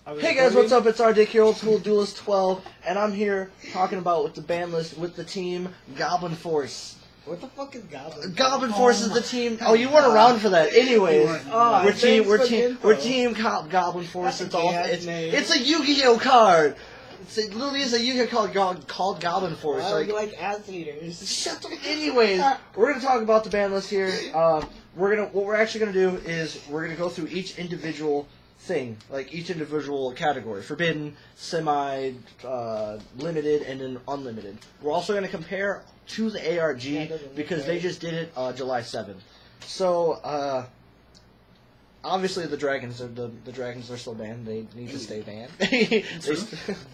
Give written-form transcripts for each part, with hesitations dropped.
Hey guys, what's up? It's R-DiK here, Old School Duelist 12, and I'm here talking about with the ban list with the team Goblin Force. What the fuck is Goblin? Goblin Force is the team. Oh, you weren't around for that. Anyways, we're team Goblin Force. It's a Yu-Gi-Oh card. It literally is a Yu-Gi-Oh called Goblin Force. Why you like ass eaters? Shut up. Anyways, we're gonna talk about the ban list here. What we're actually gonna do is we're gonna go through each individual thing, like each individual category: forbidden, semi, limited, and then unlimited. We're also going to compare to the ARG because they just did it July 7th. So obviously the dragons are still banned. They need to stay banned.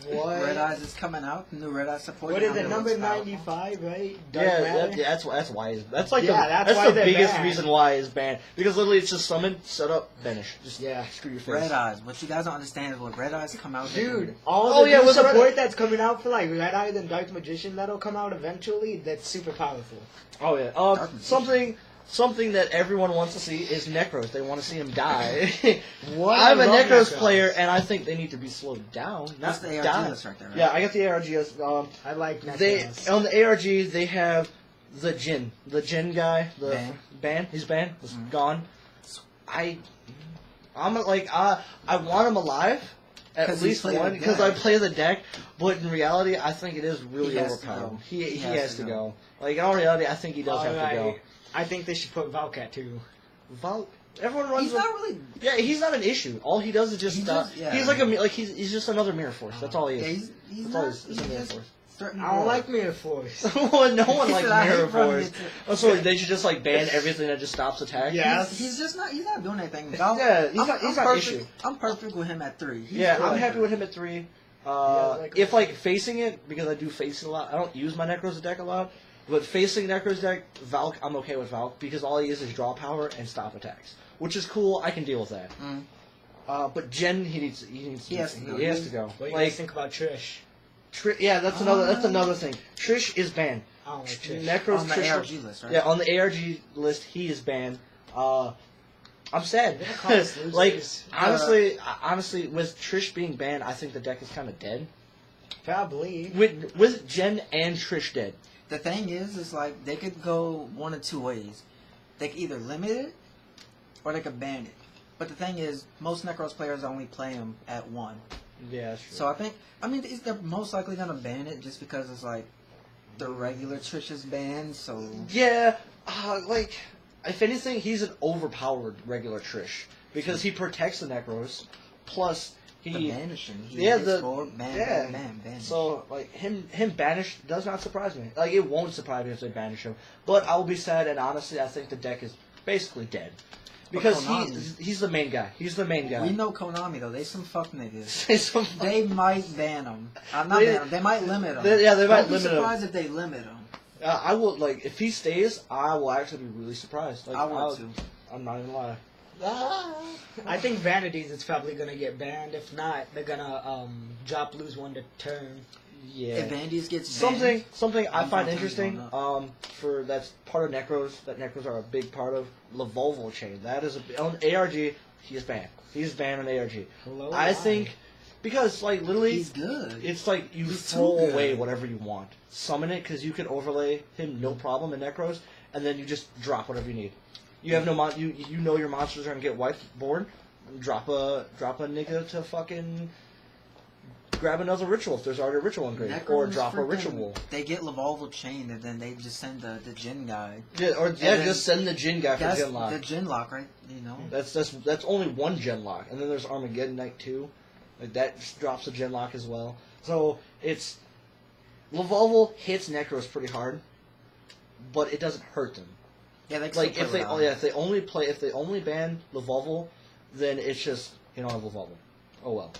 What? Red Eyes is coming out. New Red Eyes support. What is it? Number 95, right? That's why that's the biggest reason why it's banned, because literally it's just summon, set up, banish. Just screw your face. Red Eyes. What you guys don't understand is when Red Eyes come out, dude. All the support that's coming out for like Red Eyes and Dark Magician that'll come out eventually. That's super powerful. Oh yeah. Something that everyone wants to see is Necros. They want to see him die. I'm a Necros player, and I think they need to be slowed down. That's the ARG list right there, right? Yeah, I got the ARG list. I like Necros. On the ARG, they have the Jin guy. The ban. He's banned. He's gone. I want him alive. At least one, because I play the deck, but in reality, I think it is really overpowered. He has to go. Like, in reality, I think he does have to go. I think they should put Valkat too. Everyone runs. He's not really. Yeah, he's not an issue. All he does is just. He's like he's just another mirror force. That's all he is. He's a mirror force. I don't like mirror force. Well, no one likes mirror force. So they should just like ban everything that just stops attack. Yeah, he's just not. He's not doing anything. He's not an issue. I'm perfect with him at 3. I'm happy with him at 3. If facing it, because I do face it a lot. I don't use my Necros deck a lot. But facing Necros deck, Valk, I'm okay with Valk, because all he is draw power and stop attacks, which is cool. I can deal with that. But Jen, he has to go. What do you guys think about Trish? Yeah, that's another thing. Trish is banned. I don't like Trish. Necros on the ARG list, right? Yeah, on the ARG list, he is banned. I'm sad. Honestly, with Trish being banned, I think the deck is kind of dead. Probably. With Jen and Trish dead. The thing is like they could go one of two ways. They could either limit it or they could ban it. But the thing is, most Necros players only play them at 1. Yeah, that's true. So they're most likely gonna ban it just because it's like the regular Trish is banned. So yeah, if anything, he's an overpowered regular Trish because he protects the Necros. Plus, the banishing. Banish. So him banished does not surprise me. Like, it won't surprise me if they banish him. But I will be sad, and honestly, I think the deck is basically dead. Because he's the main guy. He's the main guy. We know Konami though. They some fuck niggas. They might ban him. They might limit him. They might limit him. Don't be surprised if they limit him. I will if he stays, I will actually be really surprised. I would too. I'm not gonna lie. I think Vanities is probably gonna get banned. If not, they're gonna drop lose 1 to turn. Yeah. If Vanities gets banned, something I find interesting. For that's part of Necros. That Necros are a big part of. Lavolvo chain. That is on ARG. He is banned. He's banned on ARG. I think because literally he's good. It's like you throw away whatever you want. Summon it because you can overlay him no problem in Necros, and then you just drop whatever you need. You have no you know your monsters are gonna get wiped born. Drop a nigga to fucking grab another ritual if there's already a ritual engraved, or drop a ritual. They get Lavolvo chained and then they just send the Jin guy. Just send the Jin guy for Jin lock. The Jin lock, right? You know. That's only one Jin lock, and then there's Armageddon Knight 2. Like that just drops a Jin lock as well. So it's Lavolvo hits Necros pretty hard, but it doesn't hurt them. Yeah, if they only ban Lavolvo, then it's just have Lavolvo. Oh well.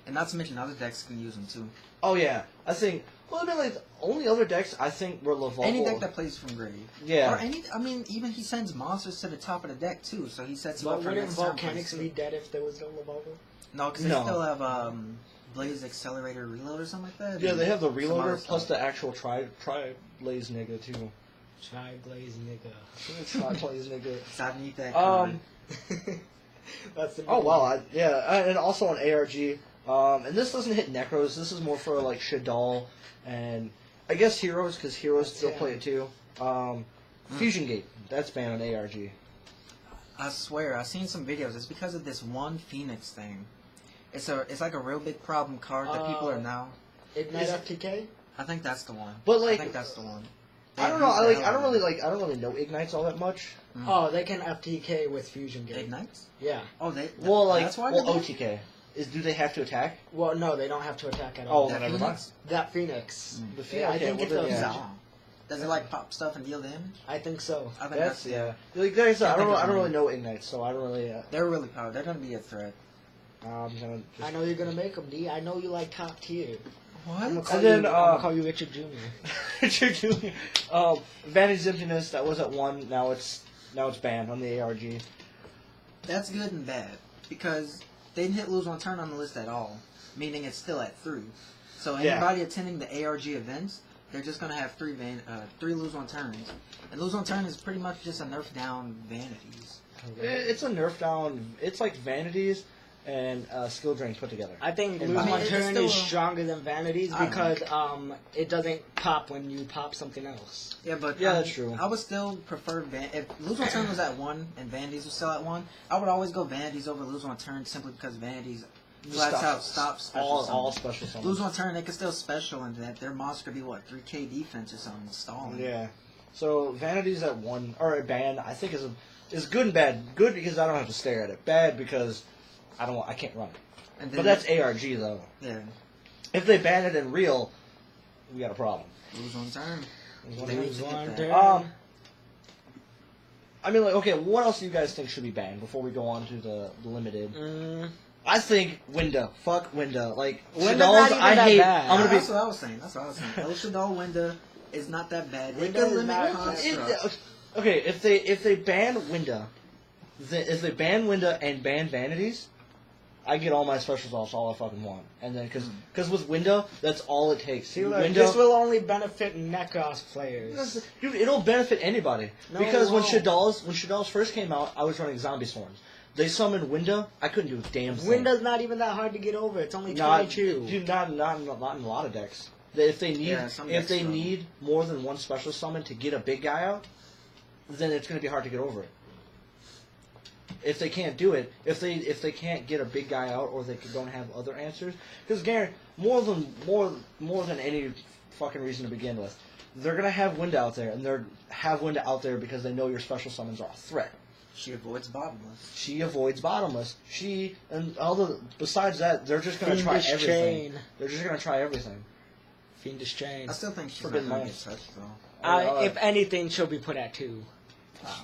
And not to mention other decks can use them too. Oh yeah, I think. Well, the only other decks I think were Lavolvo. Any deck that plays from grave. Yeah. Or even he sends monsters to the top of the deck too, so he sets you up for next time. Wouldn't Volcanics be dead if there was no Lavolvo? No, because they still have Blaze Accelerator Reload or something like that. Yeah, they have the Reloader plus the actual Tri-Blaze nigga too. Tri-Blaze nigga. Tri-Blaze nigga. It's underneath that card. That's the wow, and also on ARG, And this doesn't hit Necros. This is more for like Shadal and I guess Heroes because Heroes still play it too. Fusion Gate. That's banned on ARG. I swear, I've seen some videos. It's because of this one Phoenix thing. It's like a real big problem card that people are now. Ignite FTK? I think that's the one. But like, I think that's the one. I don't know. I don't really know Ignites all that much. Oh, they can FTK with Fusion Gate. Ignites? Yeah. Oh, they. Well, like, that's why OTK. Do they have to attack? Well, no, they don't have to attack at all. Oh, that never mind. Phoenix? That Phoenix. The Yeah, Phoenix. I think it's a. yeah. Does it like pop stuff and deal damage? I think so. I think That's that's Like there's, I don't think really know Ignites, so I don't really. They're really powerful. They're gonna be a threat. I'm gonna. I know you're gonna make them, D. I know you like top tier. What? I'm gonna And then, I'm gonna call you Richard Jr. Richard Jr. Vanity's Emptiness. That was at 1. Now it's banned on the ARG. That's good and bad because they didn't hit lose on turn on the list at all, meaning it's still at 3. So anybody attending the ARG events, they're just gonna have 3 lose on turns, and lose on turn is pretty much just a nerf down Vanities. It's a nerf down. It's like Vanities and Skill Drain put together. I think And Lose I on mean, Turn it's still is a- stronger than Vanities I don't because it doesn't pop when you pop something else. Yeah, but Yeah, that's true. I would still prefer if lose on turn was at 1 and Vanities was still at 1. I would always go Vanities over lose on turn simply because Vanities flat out stops special all summons. special summons. Lose on turn, they can still special, and that their monster could be what 3K defense or something stalling. Yeah. So Vanity's at 1 or a ban. I think is good and bad. Good because I don't have to stare at it. Bad because I can't run it. And then, But that's ARG though. yeah. If they ban it in real, we got a problem. Lose on turn. They lose on turn. I mean, like, okay, what else do you guys think should be banned before we go on to the limited? I think Winda. Fuck Winda. Like, Winda's Shadal's, not even I that hate. bad. I'm gonna be. That's what I was saying. El Shadal Winda is not that bad. They Winda can is limit not construct. Okay, if they ban Winda, if they ban Winda and ban Vanities, I get all my specials off. All I fucking want. And then because with Winda, that's all it takes. See, look, Winda, this will only benefit Necros players. Dude, it'll benefit anybody. No, Because it when won't. Shadal's first came out, I was running Zombie Swarms. They summoned Winda, I couldn't do a damn thing. Winda's not even that hard to get over. It's only Not, 22. dude, not in a lot of decks. If they need some if decks they struggle. need more than one special summon to get a big guy out, then it's going to be hard to get over it. If they can't do it, if they can't get a big guy out, or they don't have other answers, because Garen, more than any fucking reason to begin with, they're gonna have Winda out there, and they're have Winda out there because they know your special summons are a threat. She avoids bottomless. She avoids bottomless. She and all the besides that, they're just gonna try Fiendish everything. Chain. They're just gonna try everything. Fiendish Chain. I still think she's not Forbidden gonna Lands. get touched though. If anything, she'll be put at 2.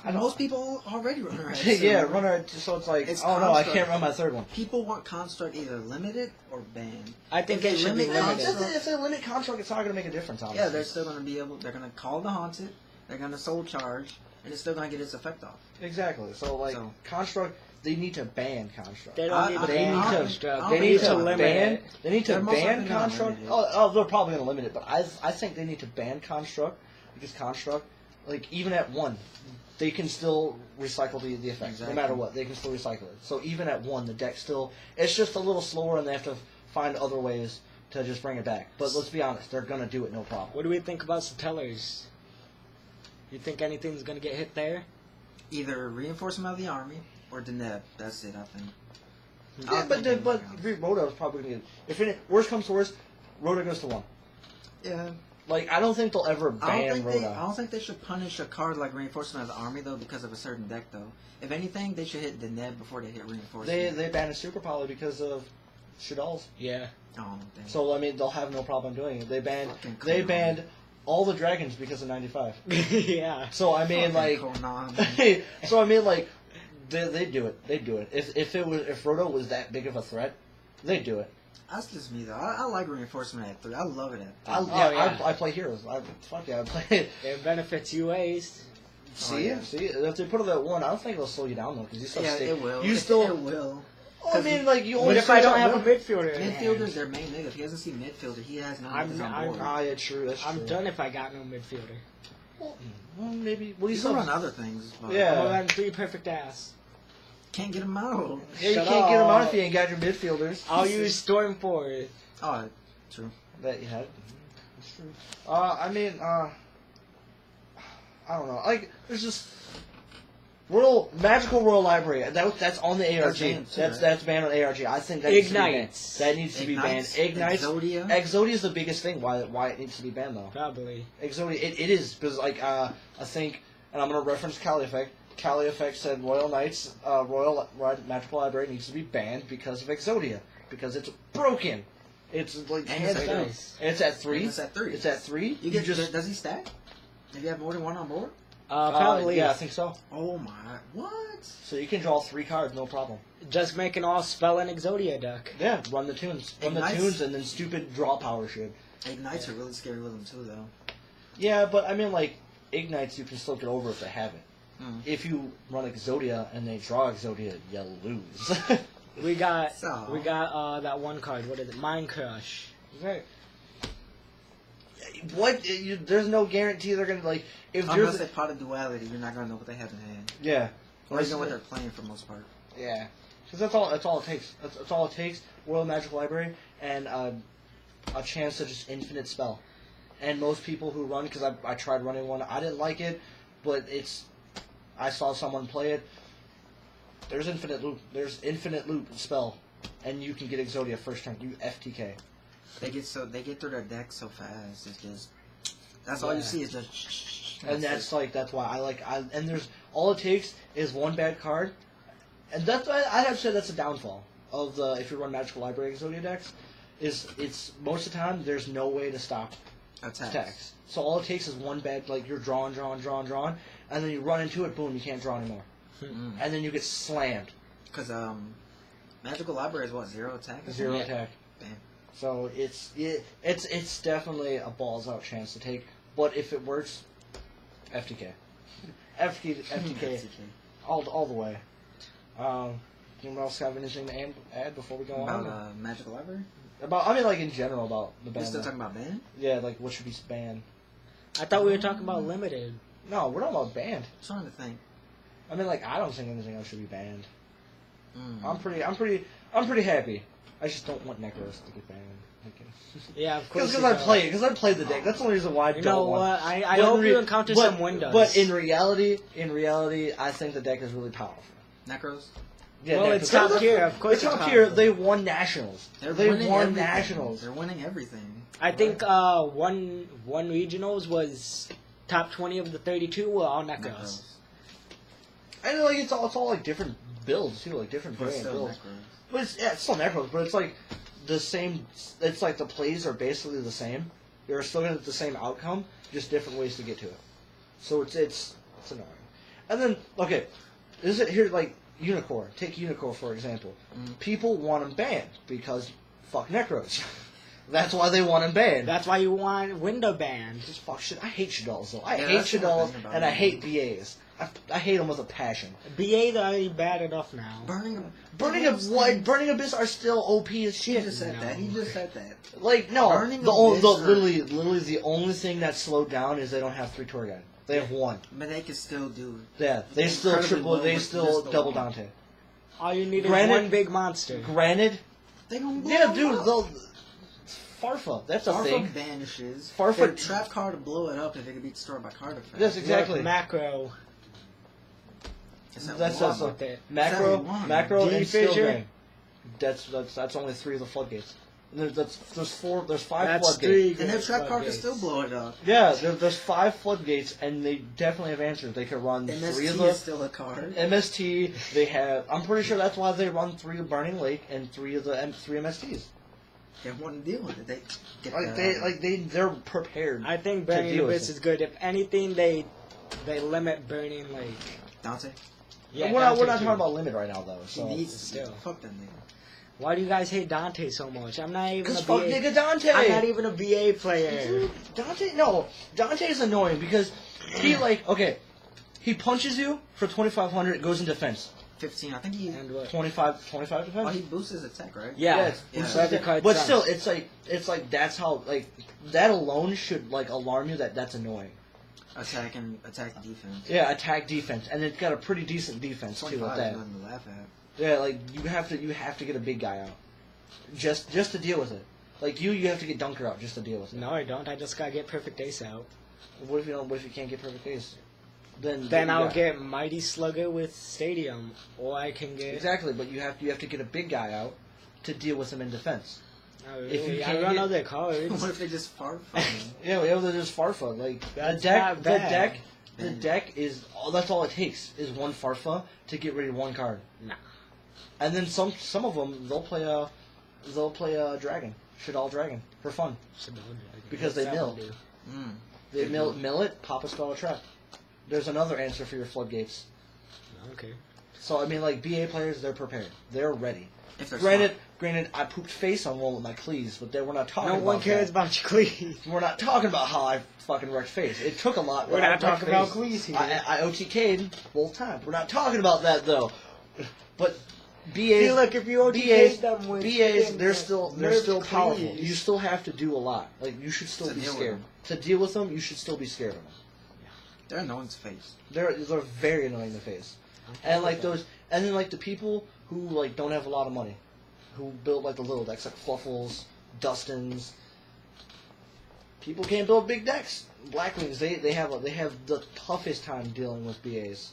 And most people already run her. Yeah, runner. So it's like, It's oh no, I construct. can't run my third one. People want construct either limited or banned. I think If it they should be limit limited. construct- If they limit construct, it's not gonna make a difference. Honestly. Yeah, they're still gonna be able. They're gonna call the haunted. They're gonna soul charge, and it's still gonna get its effect off. exactly. So like So- construct, they need to ban construct. They don't need to They ban need to- construct. they They need need to to limit ban. it. They need to They're most ban likely gonna construct. limit it. Oh, they're probably gonna limit it, but I think they need to ban construct because construct, like even at 1, they can still recycle the effect Exactly. no matter what. They can still recycle it. So even at 1, the deck still it's just a little slower, and they have to find other ways to just bring it back. But let's be honest, they're gonna do it no problem. What do we think about Satellars? You think anything's gonna get hit there? Either reinforcement of the army or Deneb. That's it. I think. Yeah, but Rhoda is probably gonna get. If it, worst comes to worst, Rhoda goes to 1. Yeah. Like I don't think they'll ever ban I Rhoda. don't think they should punish a card like reinforcement of the army though because of a certain deck though. If anything, they should hit Deneb before they hit reinforcement. They banned Super Poly because of Shadal's. Yeah. Oh, dang. So I mean, they'll have no problem doing it. They Fucking banned Conan. all the dragons because of 95. Yeah. So I mean, like, Fucking Conan. so I mean, like, they do it. They do it. If Rhoda was that big of a threat, they'd do it. That's just me though. I like reinforcement at 3. I love it at 3. I play heroes. Fuck yeah, I play. It benefits UAs. See, yeah. see, if they put it at 1, I don't think it'll slow you down though, because you still Yeah, stay. it will. You It still. will. I mean, like you. What only if I don't stay have a up- midfielder? in hand? Midfielder's their main nigga. If he doesn't see midfielder, he has no I'm- niggas on I'm- board. Ah, yeah, true. That's true. I'm done if I got no midfielder. Well, maybe. Well, You you can still run other things. But Yeah. I'm gonna run 3 perfect ass. Can't get him out. Yeah, you Shut can't get them out up. if you ain't got your midfielders. I'll use Storm Force. Oh, true. That you had. That's true. I mean, I don't know. Like, there's just Magical Royal Library. That's on the ARG. That's banned on ARG. I think that Ignites. needs to be banned. Ignites. Exodia. Exodia is the biggest thing. Why it needs to be banned though? Probably. Exodia. It is because like I think, and I'm gonna reference Cali Effect. Cali Effect said Royal Knights, Magical Library needs to be banned because of Exodia because it's broken. It's like And it's at Nice. and it's at 3. And it's at 3. It's at 3. You get just does he stack? If you have more than one on board? Probably. Yeah, I think so. Oh my! What? So you can draw 3 cards, no problem. Just make an all spell and Exodia deck. Yeah, run the tunes. Run Ignites. the tunes and then stupid draw power shit. Ignites are really scary with them too, though. Yeah, but I mean, like, Ignites, you can still get over if they have it. Mm. If you run Exodia and they draw Exodia, you lose. We got So- that one card. What is it? Mind Crush. Right. What? There's no guarantee they're gonna like. If Unless there's they pot of duality, you're not gonna know what they have in hand, yeah, or even what they're playing for the most part. yeah, because that's all it takes. That's all it takes. Royal Magical Library and a chance to just infinite spell. And most people who run, because I tried running one, I didn't like it, but I saw someone play it. There's infinite loop. There's infinite loop spell, and you can get Exodia first turn. You FTK. They get through their deck so fast. It's just that's all you Yeah. see is just. And that's why and there's all it takes is one bad card, and that's why I have said that's a downfall of the if you run Magical Library Exodia decks, is it's most of the time there's no way to stop attacks. So all it takes is one bad like you're drawing, and then you run into it, boom, you can't draw anymore, and then you get slammed. Because Magical Library is what 0 attack. 0 attack. Bam. So it's definitely a balls out chance to take, but if it works, FTK, FTK, all the way. Anyone else have anything to add before we go on? About Magical Library. I mean, like in general about the We're ban. still talking about ban. Yeah, like what should be banned. I thought we were talking about limited. No, we're talking about banned. I'm trying to think. I mean, like I don't think anything else should be banned. Mm. I'm pretty happy. I just don't want Necros to get banned. Yeah, of course. Because I played the deck. That's the only reason why I You don't know want. what? I hope you encounter some windows. But in reality, I think the deck is really powerful. Necros. Yeah, Well, Necros. it's top tier, of course It's it's top tier. powerful. They won nationals. They winning won everything. nationals. They're winning everything. I think one regionals was top 20 of the 32 were all Necros. And like it's all like different builds too, like different But variant still builds. Necros. But it's still Necros, but it's like the same. It's like the plays are basically the same. You're still gonna get the same outcome, just different ways to get to it. So it's annoying. And then okay, is it here like Unicorn? Take Unicorn for example. People want him banned because fuck Necros. That's why they want him banned. That's why you want window banned. Just fuck shit. I hate Shaddolls though. I Yeah, hate that's the Shaddolls thing about and I it. hate BAs. I hate them with a passion. BA's already bad enough now. Burning Abyss are still OP as He shit. just said that. He just said that. Like no, Burning the only, Abyss are- literally the only thing that's slowed down is they don't have 3 tour guide. They have 1. But they can still do. Yeah, they still Incredibly triple. low They with still just the double 1. Dante. All you need Granted- is one big monster. Granted, They gonna blow yeah, them dude, up. they'll Farfa. That's a thing. Farfa vanishes. Farfa- Their trap card to blow it up if it can be destroyed by card effect. Yes, exactly. Macro. It's at That's one. also with it. macro, Is that one? macro, and D-Fissure? Steel Drain. That's only 3 of the floodgates. And there's 5 That's floodgates. 3. And their trap card can floodgates. still blow it up. Yeah, there's 5 floodgates, and they definitely have answers. They could run 3 MST of is the still a card. MST. They have. I'm pretty sure that's why they run 3 of Burning Lake and 3 of the 3 MSTs. They want to deal with it. They get They're prepared. I think to Burning deal with Abyss it. is good. If anything, they limit Burning Lake. Dante. Yeah, we're Dante not too. talking about limit right now though. He So needs to still. fuck that nigga. Why do you guys hate Dante so much? I'm not even a because BA. fuck nigga Dante. I'm not even a BA player. Dude, Dante is annoying because he he punches you for 2,500. Goes in defense. 15. I think he. And what? 25 defense. Oh, he boosts his attack, right? Yeah. it's So every card but sucks. still, it's like that's how that alone should like alarm you that that's annoying. Attack defense. Yeah, attack defense, and it's got a pretty decent defense too. 25 With is that. nothing to laugh at. Yeah, like you have to get a big guy out, just to deal with it. Like you have to get Dunker out just to deal with it. No, I don't. I just gotta get Perfect Ace out. What if you don't? What if you can't get Perfect Ace? Then I'll get Mighty Slugger with Stadium, or I can get exactly. But you have to get a big guy out to deal with him in defense. Oh, really? If you I can't run get- other cards. What if they just Farfa? Yeah, they're just Farfa. Like That's the deck, not the bad. deck, the deck is that's all it takes is one Farfa to get rid of one card. Nah. And then some of them they'll play a dragon, Shadal Dragon for fun because they mill. They mill it, pop a spell or trap. There's another answer for your floodgates. Okay. So I mean, like BA players, they're prepared, they're ready. If they're Granted, I pooped face on one with my cleaves, but we're not talking. No about one cares that. about your cleave. We're not talking about how I fucking wrecked face. It took a lot. We're but I not talking wrecked about face. cleaves here. I OTK'd both times. We're not talking about that though. But BAs, See, look, if you OTK'd them with BAs, they're still nerfed powerful. cleaves. You still have to do a lot. Like you should still To be deal with scared. them. To deal with them, you should still be scared of them. They're annoying to face. They're very annoying to face. And like those, and then like the people who like don't have a lot of money, who build like the little decks like Fluffles, Dustins. People can't build big decks. Blackwings, they have the toughest time dealing with BAs,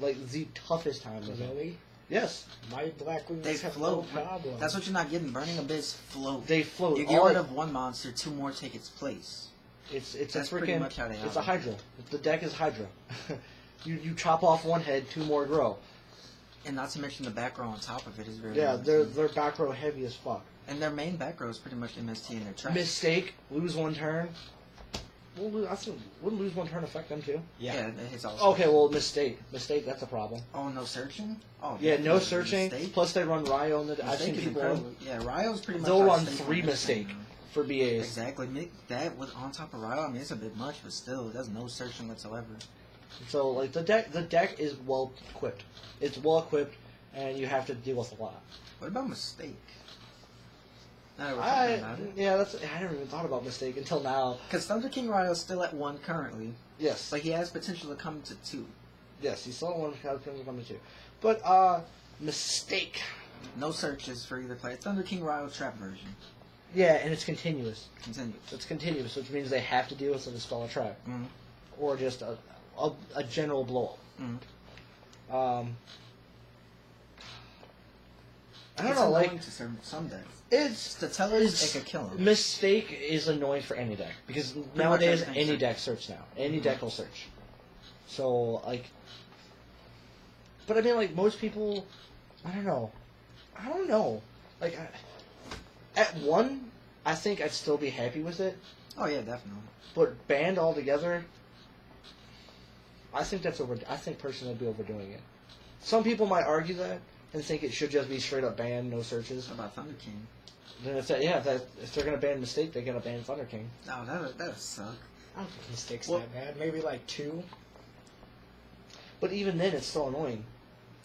like the toughest time with them. Really? Yes, My Blackwings They have float. no problem. That's what you're not getting. Burning Abyss float. they float. You get rid of one monster, two more take its place. It's That's a freaking. pretty much how they It's a operate. Hydra. The deck is Hydra. you chop off one head, two more grow. And not to mention the back row on top of it is very Yeah, limited. they're back row heavy as fuck. And their main back row is pretty much MST in their track. Mistake, lose one turn. Wouldn't lose one turn affect them too? Yeah, it hits all. Okay, well, mistake, that's a problem. Oh, no searching? Oh, Yeah, no definitely. searching. Mistake? Plus, they run Ryo. I've Mistake seen is people incredible. Yeah, Ryo's pretty much. they'll our run staple 3 in this mistake thing now. for BAs. Exactly. That with on top of Ryo, I mean, it's a bit much, but still, it does no searching whatsoever. So like the deck is well equipped. It's well equipped, and you have to deal with a lot. What about Mistake? Now that we're talking about it. I never even thought about mistake until now. Because Thunder King Ryo's still at 1 currently, Yes, but he has potential to come to 2. yes, you saw one coming to 2, but mistake. No searches for either player. Thunder King Ryo trap version. Yeah, and it's continuous. Continues. It's continuous, which means they have to deal with a spell or trap, Mhm. or just a general blow up. Mhm. I don't It's know, annoying like to some decks. it's The tellers, it could kill him. mistake is annoying for any deck because nowadays everything any search. deck search now. Any deck will search. So like, but I mean like most people, I don't know. Like at 1, I think I'd still be happy with it, Oh yeah, definitely. but banned altogether, I think that's over. I think personally I'd be overdoing it. Some people might argue that and think it should just be straight up banned, no searches. What about Thunder King? Then if they're gonna ban mistake, they're gonna ban Thunder King. Oh, that would suck. I don't think Mistake's Well- that bad. Maybe like 2. But even then, it's still annoying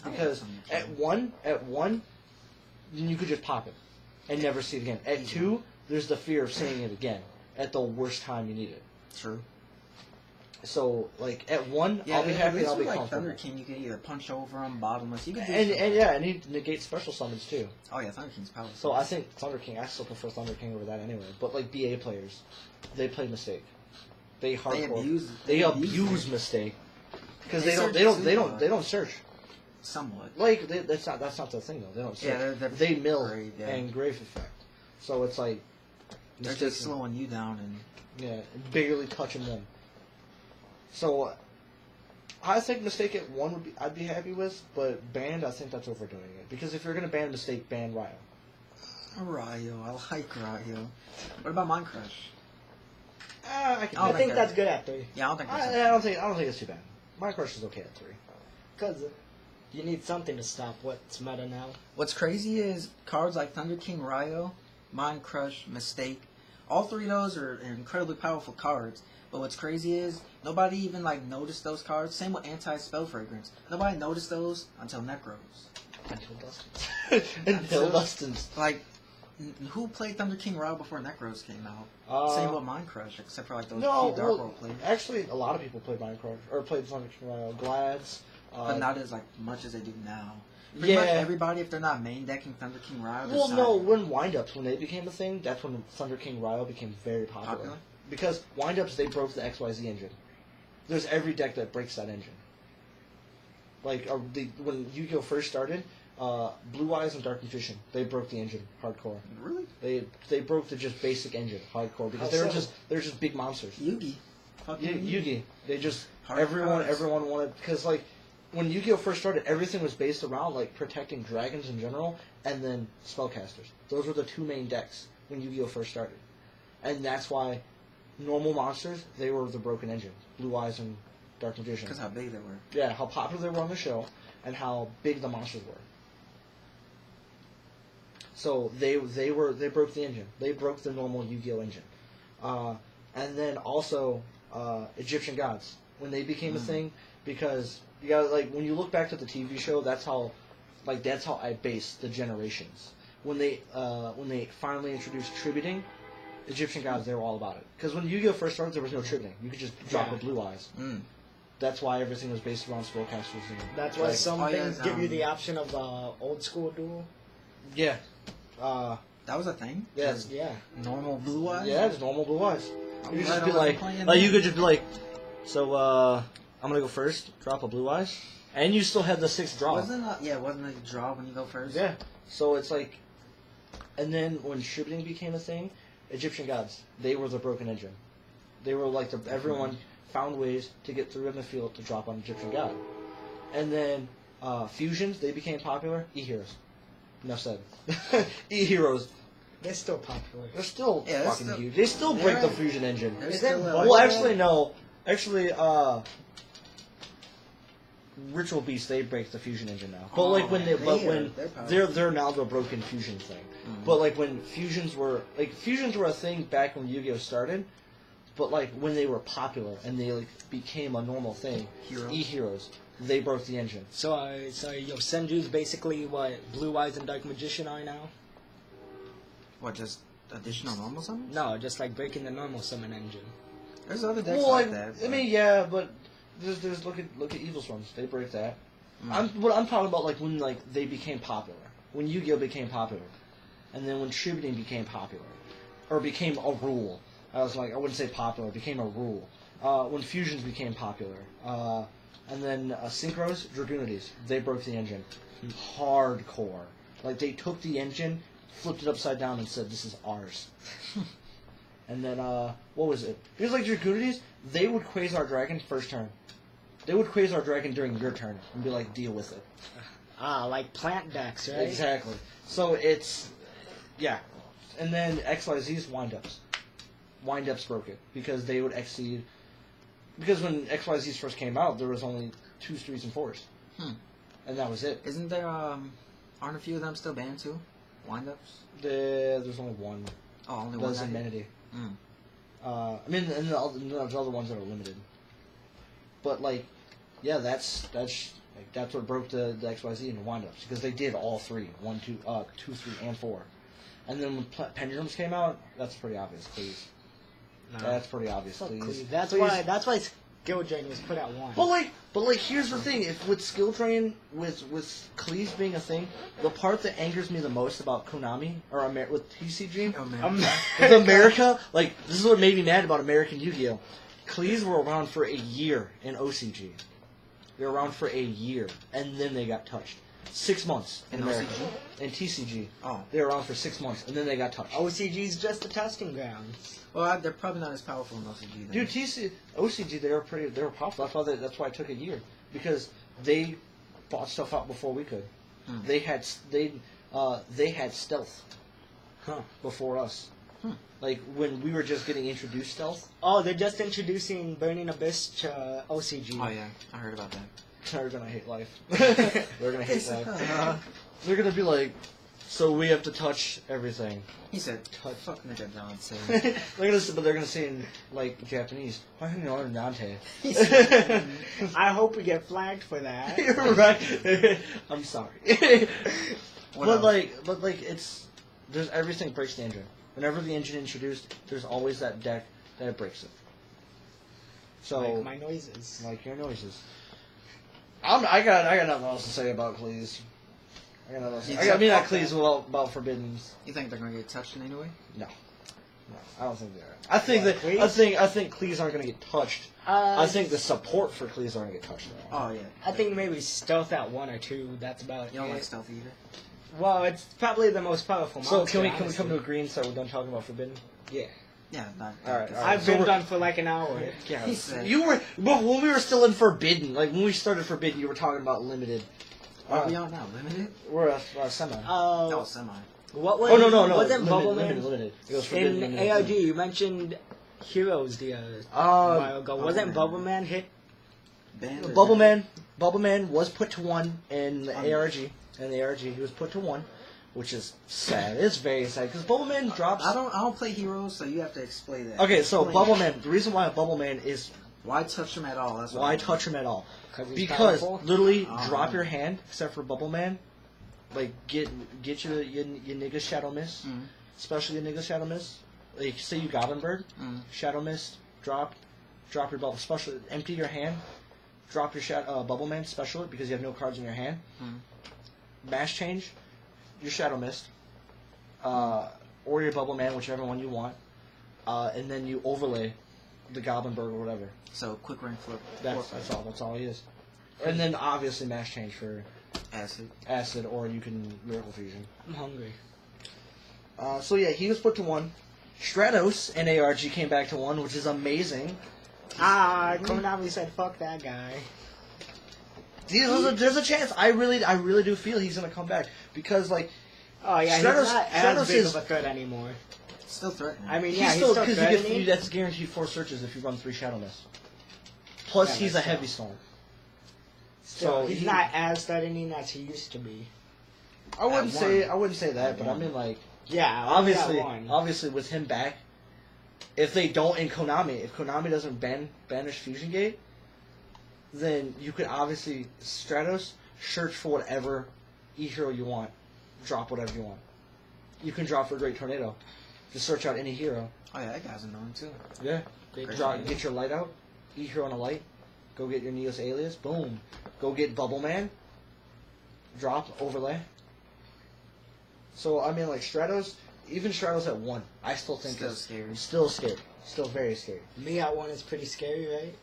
Oh, because yeah, at one, then you could just pop it and never see it again. At 2, there's the fear of seeing it again at the worst time you need it. True. So like at 1, Yeah, I'll be happy and I'll be like comfortable. Thunder King, you could either punch over him, bottomless. You could do And he negates special summons too. Oh yeah, Thunder King's powerful. So I think Thunder King. I still prefer Thunder King over that anyway. But like BA players, they play mistake. They hardcore. They abuse mistake because They they search don't search. somewhat. Like that's not the thing though. They don't search. Yeah, they're they mill grave, yeah. and grave effect. So it's like They're mistake just slowing you down and yeah, barely touching them. So I think mistake at 1 I'd be happy with, but banned I think that's overdoing it because if you're gonna ban mistake, ban Ryo. Ryo. I like Ryo. What about Mind Crush? I Oh, I my think God. that's good at 3. Yeah, I don't think I that's don't think it's too bad. My crush is okay at 3. Because you need something to stop what's meta now. What's crazy is cards like Thunder King Ryo, Mind Crush, Mistake. All 3 of those are incredibly powerful cards. But what's crazy is nobody even like noticed those cards. Same with Anti-Spell Fragrance. Nobody noticed those until Necros. Until Dustin's. Until Dustin's. Like Who played Thunder King Rao before Necros came out? Same with Mind Crush, except for like those few Dark World players. Actually, a lot of people played Minecraft or played Thunder King Rao, Glads, but not as like much as they do now. Pretty much everybody, if they're not main decking Thunder King Rao, well, no, when windups when they became a thing, that's when Thunder King Rao became very popular. Because windups they broke the XYZ engine. There's every deck that breaks that engine. Like when Yu-Gi-Oh first started. Blue Eyes and Dark Magician, they broke the engine hardcore. Really? They broke the just basic engine hardcore because they're just big monsters. Yugi. Yugi. They just everyone wanted because like when Yu-Gi-Oh first started, everything was based around like protecting dragons in general and then spellcasters. Those were the two main decks when Yu-Gi-Oh first started, and that's why normal monsters they were the broken engine. Blue Eyes and Dark Magician. Because how big they were. Yeah, how popular they were on the show and how big the monsters were. So they broke the engine. They broke the normal Yu-Gi-Oh engine, and then also Egyptian gods when they became a thing because you got like when you look back to the TV show that's how I base the generations when they finally introduced tributing Egyptian gods they were all about it because when Yu-Gi-Oh first started there was no tributing you could just drop a Blue Eyes. That's why everything was based around spellcasters. And that's why some things give you the option of old school duel. Yeah. That was a thing? Yes. Yeah. Normal Blue Eyes? Yeah, it's normal Blue Eyes. You could just be like you could just be like, so, I'm gonna go first, drop a Blue Eyes, and you still had the 6th draw. Wasn't it a draw when you go first? Yeah. So it's like, and then when tributing became a thing, Egyptian gods, they were the broken engine. They were like, everyone found ways to get through in the field to drop on Egyptian god. And then, fusions, they became popular, E-Heroes. Enough said. E-Heroes. They're still popular. They're still fucking huge. They still break the fusion engine. Well, actually, no. Actually, Ritual Beasts, they break the fusion engine now. But like when they're now the broken fusion thing. Mm-hmm. But like when fusions were a thing back when Yu-Gi-Oh started. But like when they were popular and they like became a normal thing, E-Heroes. They broke the engine. So your Senju's basically what Blue Eyes and Dark Magician are now? What, just additional normal summons? No, just like breaking the normal summon engine. There's other decks like that. I mean, yeah, but there's look at Evil Swarms. They break that. I'm talking about like when like they became popular. When Yu-Gi-Oh became popular, and then when tributing became popular, or became a rule. I wouldn't say popular. It became a rule. When fusions became popular. And then Synchros, Dragoonities, they broke the engine. Hardcore. Like, they took the engine, flipped it upside down, and said, this is ours. And then, what was it? It was like Dragoonities, they would Quasar Dragon first turn. They would Quasar Dragon during your turn, and be like, deal with it. Like plant decks, right? Exactly. So it's, yeah. And then XYZ's windups. Windups broke it, because they would exceed... Because when XYZs first came out, there was only 2s, 3s, and 4s. And that was it. Isn't there, aren't a few of them still banned too? Windups? There's only one. Oh, only one? That's Amenity. I mean, and there's other ones that are limited. But, like, yeah, that's what broke the XYZ into windups. Because they did all 3. 1, 2, 2, 3, and 4. And then when Pendulums came out, that's pretty obvious, please. No. That's pretty obvious. Please. That's why Skill Drain was put at 1. But like, here's the thing: if with Skill Drain, with Cleese being a thing, the part that angers me the most about Konami or with TCG, with America, like this is what made me mad about American Yu-Gi-Oh. Cleese were around for a year in OCG. They were around for a year, and then they got touched. 6 months in America. In TCG. Oh. They were around for 6 months, and then they got touched. OCG's just a testing ground. Well, they're probably not as powerful in OCG. Then. Dude, OCG, they were powerful. That's why it took a year. Because they bought stuff out before we could. They had stealth before us. Like, when we were just getting introduced stealth. Oh, they're just introducing Burning Abyss to OCG. Oh, yeah. I heard about that. They're gonna hate life. They're gonna hate life. They're gonna be like, so we have to touch everything. He said, fuck Nigga Johnson. They're gonna say in, like, Japanese, why don't you know Dante? I hope we get flagged for that. You're right. I'm sorry. But like, it's, There's everything breaks the engine. Whenever the engine introduced, there's always that deck that it breaks it. So like my noises. Like your noises. I got nothing else to say about Cleese. I got nothing else. Not Cleese, about Forbiddens. You think they're gonna get touched in any way? No, I don't think they are. I think Cleese aren't gonna get touched. I think the support for Cleese aren't gonna get touched. Oh yeah. I think maybe stealth at 1 or 2. That's about it. You don't like stealth either. Well, it's probably the most powerful monster. So can we come to a green so we're done talking about Forbidden? Yeah. Yeah. All right. I've been done for like an hour. Yeah. He said. You were, but when we were still in Forbidden, like when we started Forbidden, you were talking about limited. What are we on now? Limited? We're a semi. No, semi. What was? Oh no. Wasn't Limited. It was Forbidden. In ARG, you mentioned heroes the while ago. Wasn't Bubble Man hit? Bubble Man was put to 1 in the ARG. In the ARG, he was put to 1, which is sad. It's very sad because Bubble Man drops. I don't play heroes, so you have to explain that. Okay, so Bubble Man. The reason why Bubble Man is why touch him at all? That's why touch him at all. Because literally drop your hand, except for Bubble Man. Like get your nigga Shadow Mist, especially your nigga Shadow Mist. Like say you Goblin Bird, Shadow Mist, drop your bubble. Special empty your hand, drop your Bubble Man special it because you have no cards in your hand. Mash change your Shadow Mist, or your Bubble Man, whichever one you want, and then you overlay the Goblin Bird or whatever. So quick ring flip. That's all he is. And then obviously mash change for acid, or you can Miracle Fusion. I'm hungry. So yeah, he was put to 1. Stratos in ARG came back to 1, which is amazing. Konami said fuck that guy. There's a chance. I really do feel he's gonna come back because like. Oh yeah, Stratos, he's not as big is of a threat anymore. Still threatening. I mean, he's yeah, still threatening. because that's guaranteed 4 searches if you run 3 Shadow Mists. Plus, he's a heavy storm. So he's not as threatening as he used to be. I wouldn't say that, but I mean like. Yeah, obviously with him back, if they don't if Konami doesn't banish Fusion Gate, then you could obviously Stratos search for whatever E-hero you want, drop whatever you want. You can drop for Great Tornado, just search out any hero. Oh yeah, that guy's annoying too. Yeah, get your light out, E-hero on a light, go get your Neos Alias, boom, go get Bubble Man, drop overlay. So I mean, like Stratos, even Stratos at 1, I still think still is scary. Still scary. Still very scary. Me at 1 is pretty scary, right?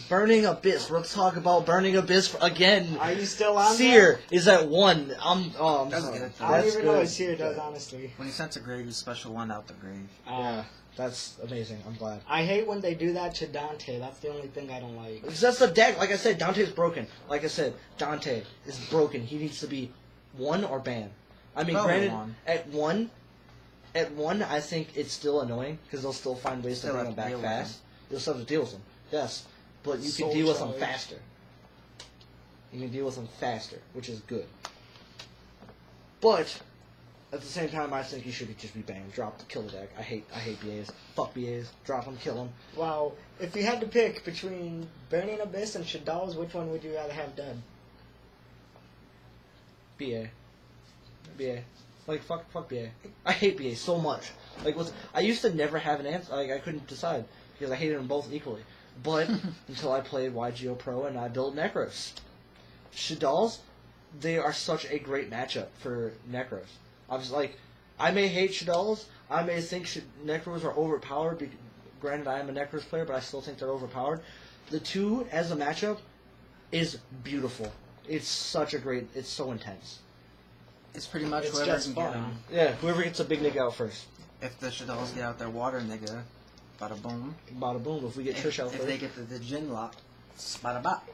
Burning Abyss. Let's talk about Burning Abyss again. Are you still on Seer is at 1. I'm That's sorry. good. I don't even know what Seer does, honestly. When he sent a grave, you special 1 out the grave. Yeah, that's amazing. I'm glad. I hate when they do that to Dante. That's the only thing I don't like. Because that's the deck. Like I said, Dante's broken. Like I said, Dante is broken. He needs to be 1 or banned. I mean, granted, at 1, I think it's still annoying because they'll still find ways to bring him back fast. You'll still have to deal with him. Yes, but you can deal with them faster. You can deal with them faster, which is good. But at the same time, I think he should just be banned. Kill the deck. I hate BAs. Fuck BAs. Drop them, kill them. Wow, if you had to pick between Burning Abyss and Shaddolls, which one would you rather have done? BA. Like fuck BA. I hate BA so much. Like I used to never have an answer. Like I couldn't decide because I hated them both equally. But until I played YGO Pro and I built Necros. Shaddolls, they are such a great matchup for Necros. I was like, I may hate Shaddolls. I may think Necros are overpowered. Granted, I am a Necros player, but I still think they're overpowered. The two as a matchup is beautiful. It's such a great. It's so intense. It's pretty much It's whoever just can fun. get him. Yeah, whoever gets a big nigga out first. If the Shaddolls get out their water nigga, bada boom. Bada boom. If we get Trish out If first. they get the Jin lock, bada bop.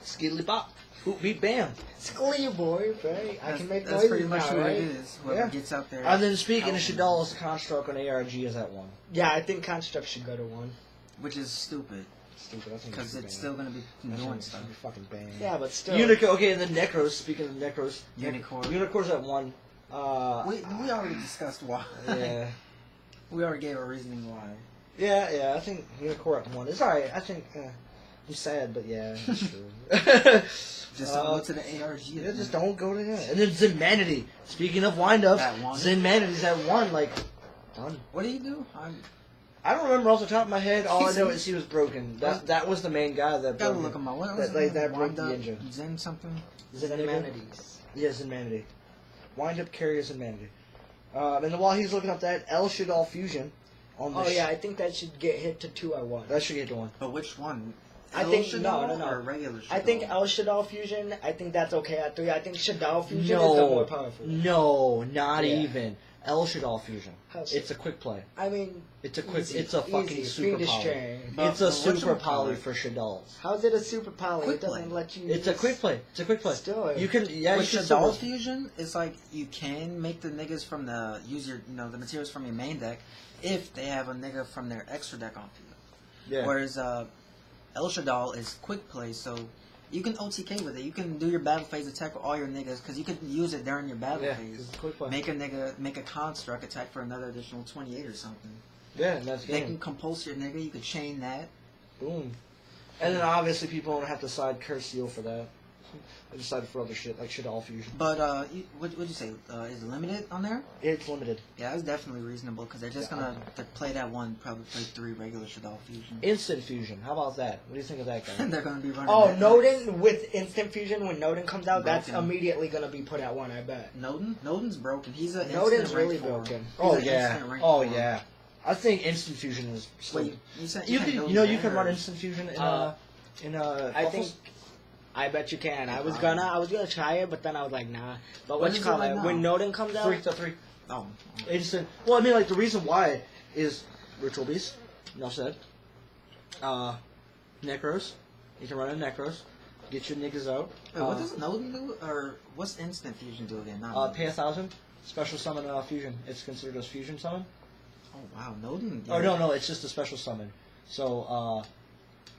Skiddly bop. Hoop beat bam. Sklee boy, right? I can make That's noises pretty much now, what right? it is. Whoever gets out there. And then speaking of Shaddolls, Construct on ARG is at 1. Yeah, I think Construct should go to 1. Which is stupid. Stupid. I think Because it's still going to be doing stuff. Fucking bang. Yeah, but still. Unicorn. Okay, and then Necros. Speaking of Necros, Unicorn. Unicorn's at 1. We already discussed why. Yeah. We already gave a reasoning why. Yeah. I think Unicorn at 1 is alright. I think I'm sad, but yeah, that's true. Just don't go to the ARG. Yeah, just don't go to him. And then Zenmanity. Speaking of windups, Zenmanity's at 1, like, done. What do you do? I don't remember off the top of my head. All I know is he was broken. That was the main guy that gotta broke look him up. What that, like, that broke the engine. Zen something? Zenmanities. Yeah, Zenmanity. Wind-up carrier Zenmanity. And then while he's looking up that, El-Shaddai Fusion. On the I think that should get hit to 2 at 1. That should get to 1. But which one? I think no. Or regular Shaddai? I think El-Shaddai Fusion. I think that's okay at 3. I think Shaddai Fusion is the more powerful. No, not even. El-Shaddai Fusion. It's a quick play. I mean, it's a fucking super poly. But It's a super poly for Shaddals. How's it a super poly? Quick It doesn't play. let you. It's a quick play. It's a quick play. Still, you can With you can Shaddai still Fusion, it's like you can make the niggas from the the materials from your main deck if they have a nigga from their extra deck on field. Yeah. Whereas El-Shaddai is quick play, so you can OTK with it. You can do your battle phase attack with all your niggas because you can use it during your battle phase. It's a quick play. Make a construct attack for another additional 28 or something. Yeah, and that's They game. can compulse your nigga. You could chain that. Boom. And then obviously people don't have to side Curse Seal for that. They decided for other shit like Shaddai Fusion. But what'd you say? Is it limited on there? It's limited. Yeah, that's definitely reasonable because they're just gonna play that one, probably play 3 regular Shaddai Fusion. Instant Fusion. How about that? What do you think of that guy? They're gonna be running. Oh, that Nodin with Instant Fusion when Nodin comes out, that's Broken. immediately gonna be put at 1. I bet. Nodin's broken. He's a Nodin's really rank 4. broken. He's Oh an yeah. instant rank Oh 4. yeah. I think Instant Fusion is. Still, Wait, you said you had can Nodin you can there. run Instant Fusion in I think. I bet you can. I was gonna try it, but then I was like, nah. But what you call it? When Nodin comes out, 3-3. Oh, Instant. Well, I mean, like the reason why is Ritual Beast. Enough said. Necros. You can run in Necros. Get your niggas out. wait, what does Nodin do? Or what's Instant Fusion do again? Pay 1,000. Special summon Fusion. It's considered a Fusion summon. Oh wow, Nodin. Oh no, it's just a special summon. So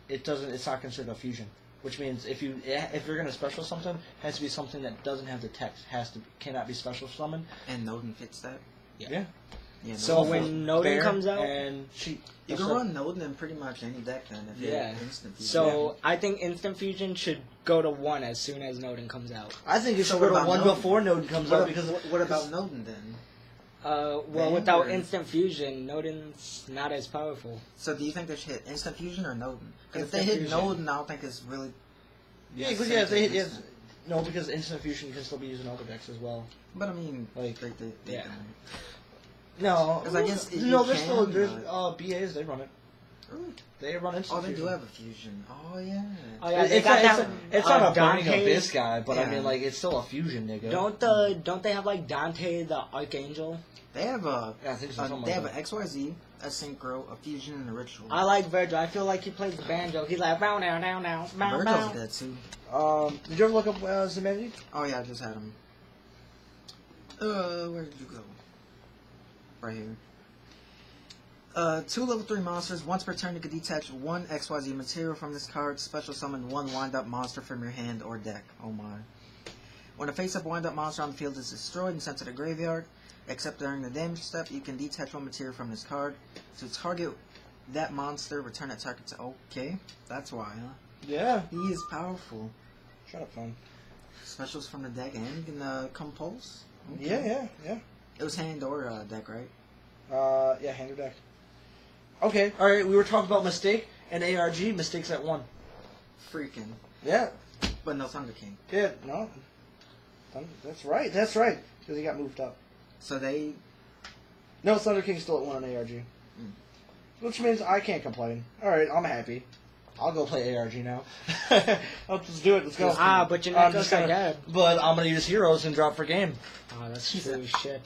it's not considered a fusion. Which means if you're gonna special something, it has to be something that doesn't have the text. Cannot be special summoned. And Nodin fits that. Yeah. Yeah. So when Nodin comes out, and you can run Nodin in pretty much any deck then. If yeah. Instant Fusion. So I think Instant Fusion should go to 1 as soon as Nodin comes out. I think it should So go what to about 1 Nodin? before Nodin comes out because what about Nodin then? Well, Ban without or- Instant Fusion, Nodin's not as powerful. So do you think they should hit Instant Fusion or Nodin? Because if they Instant hit Fusion. Nodin, I don't think it's really. yeah, because if they hit no, because Instant Fusion can still be used in other decks as well. But I mean, Like, they yeah. No, 'Cause I guess if no. you There's still can, there's BAs they run it. Really? They run Instant Oh, they Fusion. do have a fusion. Oh yeah. Oh yeah, It's not a burning Dante. abyss guy, but I Yeah. mean, like, it's still a fusion, nigga. Don't they have like Dante the Archangel? They have a. Yeah, I think so, something They like have that. a XYZ, a Synchro, a Fusion, and a Ritual. I like Virgil. I feel like he plays the banjo. He's like bow down down down bow Virgil's bow. dead too. Did you ever look up Zenmanity? Oh yeah, I just had him. Where did you go? Right here. 2 level 3 monsters. Once per turn, you can detach 1 XYZ material from this card. Special summon 1 wind-up monster from your hand or deck. Oh my. When a face-up wind-up monster on the field is destroyed and sent to the graveyard, except during the damage step, you can detach 1 material from this card. To target that monster, return that target to... Okay, that's why, huh? Yeah. He is powerful. Shut up, phone. Specials from the deck and you can compulse. Okay. Yeah. It was hand or deck, right? Yeah, hand or deck. Okay, alright, we were talking about Mistake and ARG. Mistake's at 1. Freaking. Yeah. But no Thunder King. Yeah, no. That's right, because he got moved up. So they... No, Thunder King's still at 1 on ARG. Which means I can't complain. Alright, I'm happy. I'll go play ARG now. Let's do it, let's go. But you're not just dead. But I'm gonna use heroes and drop for game. Oh, that's true shit.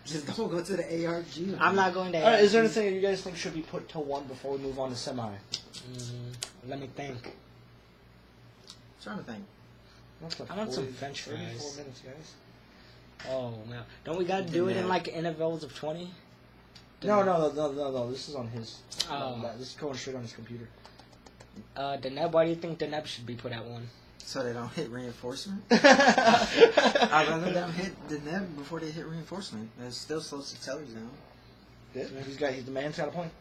Just don't go to the ARG. I'm not going to. Alright, is there anything that you guys think should be put to 1 before we move on to semi? Let me think. Trying to think. I want some French 34 fries. minutes, guys. Oh no! Don't we gotta do it in like intervals of 20? No. This is on his. Oh. This is going straight on his computer. Deneb, why do you think Deneb should be put at 1? So they don't hit reinforcement? I'd rather them hit the net before they hit reinforcement. It still slows the tellers down. Yeah, the man's got a point.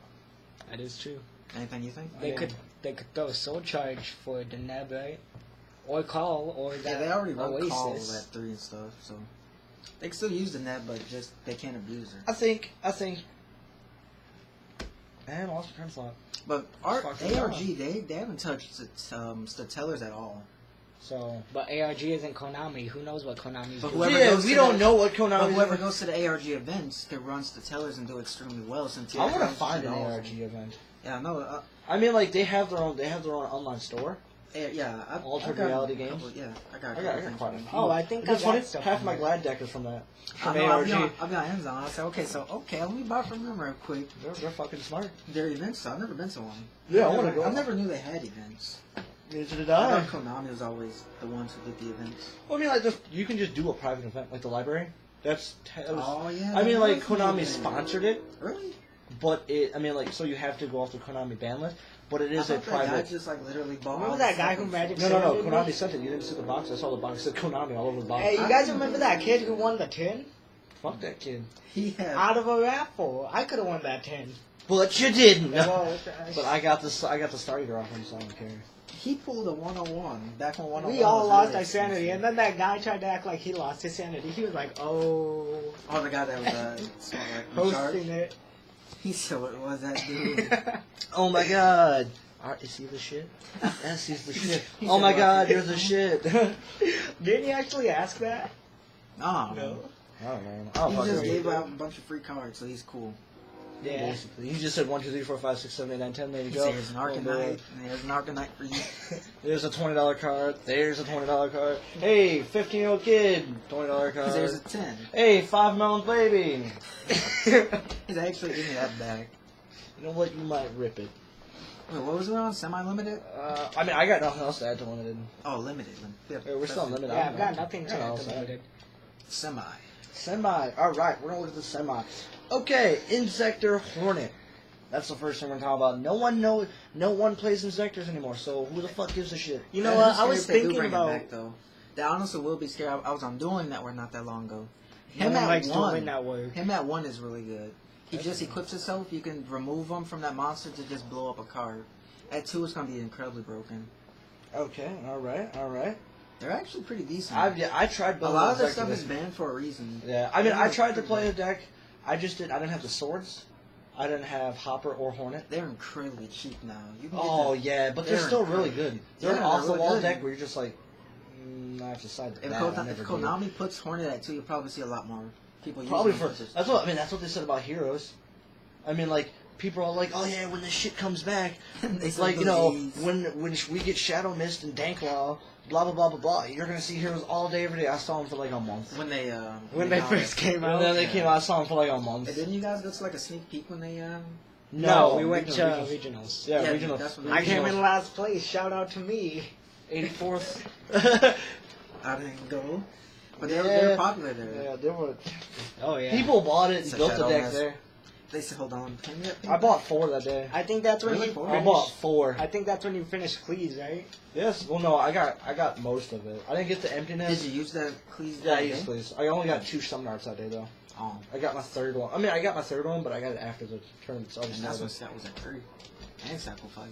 That is true. Anything you think? They could throw Soul Charge for the Neb, right? Or Call, or that. Yeah, they already run Oasis. Call at 3 and stuff, so they can still use the net, but just they can't abuse her. I think. And lost the turn slot. But ARG, they haven't touched Stellars at all. So, but ARG isn't Konami. Who knows what Konami's But doing? We don't know what Konami. But whoever goes to the ARG events can run Stellars and do extremely well. Since I want to find an ARG event. Yeah, I know. I mean, like they have their own online store. Yeah, Altered reality games. I got quite a few. Oh, I think That's I got funny. stuff Half from my there. Glad deck is from that. From I know, ARG. I've got Amazon. I said, okay, let me buy from them real quick. They're fucking smart. Their events, I've never been to one. Yeah, I want to go. I never knew they had events. Neither did I I. thought Konami was always the ones who did the events. Well, I mean, like you can just do a private event, like the library. Oh yeah. I mean, like that was Konami good. sponsored it, Really? but so you have to go off the Konami ban list. But it is I a thought that guy private. just like literally bought. Remember all that the guy stuff who Magic from- No. Did Konami we? sent it. You didn't see the box. I saw the box. It said Konami all over the box. Hey, you guys remember that kid who won the tin? Fuck that kid. He had. Out of a raffle. I could have won that tin. But you didn't. Well, But I got the starter off him, so I don't care. He pulled a 101 back when 101. we all was lost really our sanity, expensive. and then that guy tried to act like he lost his sanity. He was like, oh, Oh, the guy that was like hosting it. He said, "What was that dude?" Oh my god. Is he the shit? Yes, he's the shit. He Oh said, my "What, god, you you're the shit. Didn't you actually ask that? No, No. I don't know. I don't He fucking just know. gave out a bunch of free cards, so he's cool. Yeah. Basically. He just said 1, 2, 3, 4, 5, 6, 7, 8, 9, 10. There you He go. said, "Here's an Arcanite, and there's an Arcanite for you." There's a $20 card. There's a $20 card. Hey, 15-year-old kid. $20 Because there's a card. 10. Hey, 5-month baby. He's actually giving me that back. You know what? You might rip it. Wait, what was it on? Semi-limited? I mean, I got nothing else to add to limited. Oh, limited. Yep, We're still on limited. Yeah, I've got nothing to add to say. limited. Semi. Semi. Alright, we're gonna look at the semi. Okay, Insector Hornet. That's the first thing we're gonna talk about. No one plays Insectors anymore, so who the fuck gives a shit? You know Yeah, what? I'm I was scared if they do thinking bring it about. back, though. That honestly will be scary. I was on Dueling Network not that long ago. No one likes doing that word. Him at 1 is really good. He just equips himself. You can remove him from that monster to just blow up a card. At 2, it's gonna be incredibly broken. Okay, alright. They're actually pretty decent. I tried A building lot of their Insector stuff is this- banned for a reason. Yeah, I mean, I tried to play a deck. I didn't have the swords. I didn't have Hopper or Hornet. They're incredibly cheap now. You can get Oh them. yeah, but they're They're still really incredible. good. They're an Yeah, off the they're wall really good. deck where you're just like, I have to decide If, that. I never do. Konami puts Hornet at 2, you'll probably see a lot more people Probably using for it. that's what they said about Heroes. I mean, like people are like, oh yeah, when this shit comes back, it's like when we get Shadow Mist and Danklaw, blah blah blah blah blah. You're gonna see Heroes all day every day. I saw them for like a month. when they first came And out. then they came out, I saw them for like a month. Hey, didn't you guys go to like a sneak peek when they No, we went to regionals. regionals. Yeah, Yeah, regional. that's when I came in regionals. last place. Shout out to me. 84th. I didn't go, but Yeah. they were popular there. Yeah, there were Oh yeah. people bought it It's and a built the Shadow deck Mist. there. They said, "Hold on, can you?" I bought 4 that day. I think that's when Really? you. Four? I bought 4. I think that's when you finished Cleese, right? Yes. Well, no, I got most of it. I didn't get the emptiness. Did you use that? Please. Yeah, I used please. I only got 2 summon arts that day though. Oh, I got my 3rd one. I mean, I got my 3rd one, but I got it after the tournament. So I and just that's know when this. Sat was at 3 and sacrifice.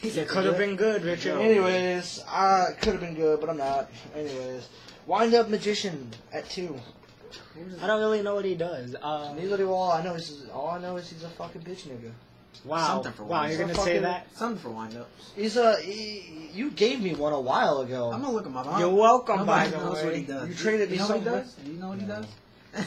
It could have been good, Richard. Anyways, I could have been good, but I'm not. Anyways, Wind Up Magician at 2. I don't really know what he does. Neither do all. I know is he's a fucking bitch nigga. Wow. Something for Wow, one. you're So gonna say fucking- that? Something for wind-ups. You gave me one a while ago. I'm gonna look at my mom. You're welcome, by Nobody the knows what way. he does. You traded me know what he something. does? Do you know what he No. does?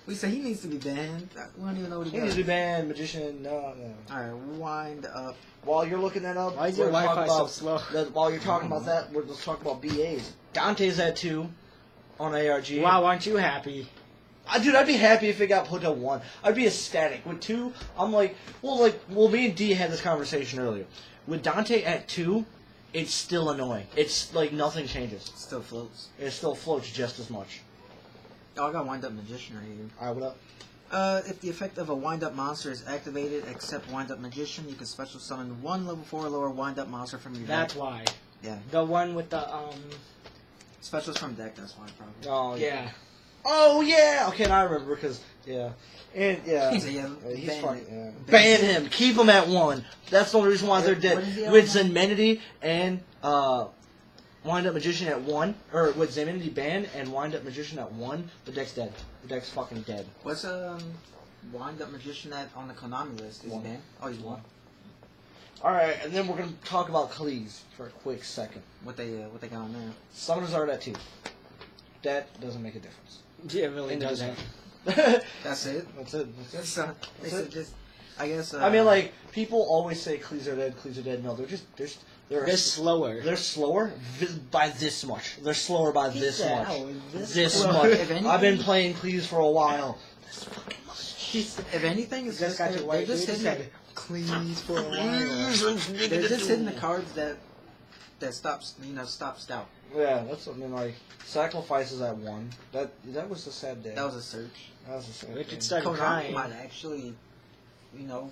We say he needs to be banned. We don't even know what he He needs does. to be banned, magician. No. Alright, wind up. While you're looking that up, Why is your we're gonna talk Wi-Fi so about- slow? While you're talking about that, let's talk about BAs. Dante's at 2 on ARG. Wow, aren't you happy? Dude, I'd be happy if it got put to 1. I'd be ecstatic. With 2, I'm like, well, me and D had this conversation earlier. With Dante at 2, it's still annoying. It's like nothing changes. Still floats. It still floats just as much. Oh, I got wind up magician right here. Alright, what up? If the effect of a wind-up monster is activated, except wind-up magician, you can special summon 1 level 4 or lower wind-up monster from your That's deck. why. Yeah. The one with the Specials from deck, that's why, probably. Oh, Yeah. Oh yeah. Okay, now I remember because yeah. And yeah, He's fucking, ban him. Keep him at 1. That's the only reason why they're dead. With Zenminity and Wind Up Magician at 1, or with Zenminity ban and Wind Up Magician at 1, the deck's dead. The deck's fucking dead. What's Wind Up Magician at on the Konami list? Is he banned? Oh, he's 1. All right, and then we're gonna talk about Khalees for a quick second. What they got on there? Summoners are at 2. That doesn't make a difference. Yeah, it really doesn't. That's it. That's it. I guess. I mean, like people always say Khalees are dead. Khalees are dead. No, they're slower. They're slower by this much. They're slower by this much. This much. much. If anything, I've been playing Khalees for a while. This fucking much. If anything, it's just got your white they're just hitting Khalees for a while. They're just hitting the cards that stops stout. Yeah, that's what I mean. Like sacrifices at 1. That was a sad day. That was a search. That was a sad Richard day. started Konami crying. might actually,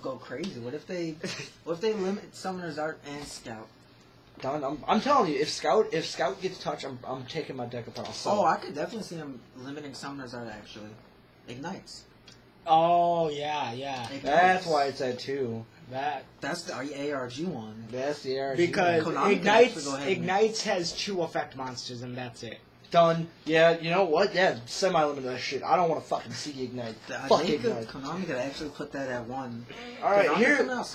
go crazy. What if they limit Summoner's Art and Scout? Done. I'm telling you, if Scout gets touched, I'm taking my deck apart. Oh, I could definitely see him limiting Summoner's Art actually. Ignites. Oh yeah. Ignites. That's why it's at 2. That's the ARG one. That's the ARG. Because Konami Ignites has 2 effect monsters and that's it. Done. Yeah, you know what? Yeah, semi-limit that shit. I don't want to fucking see Ignite. Fuck Ignite. Konami could actually put that at 1. Alright, here's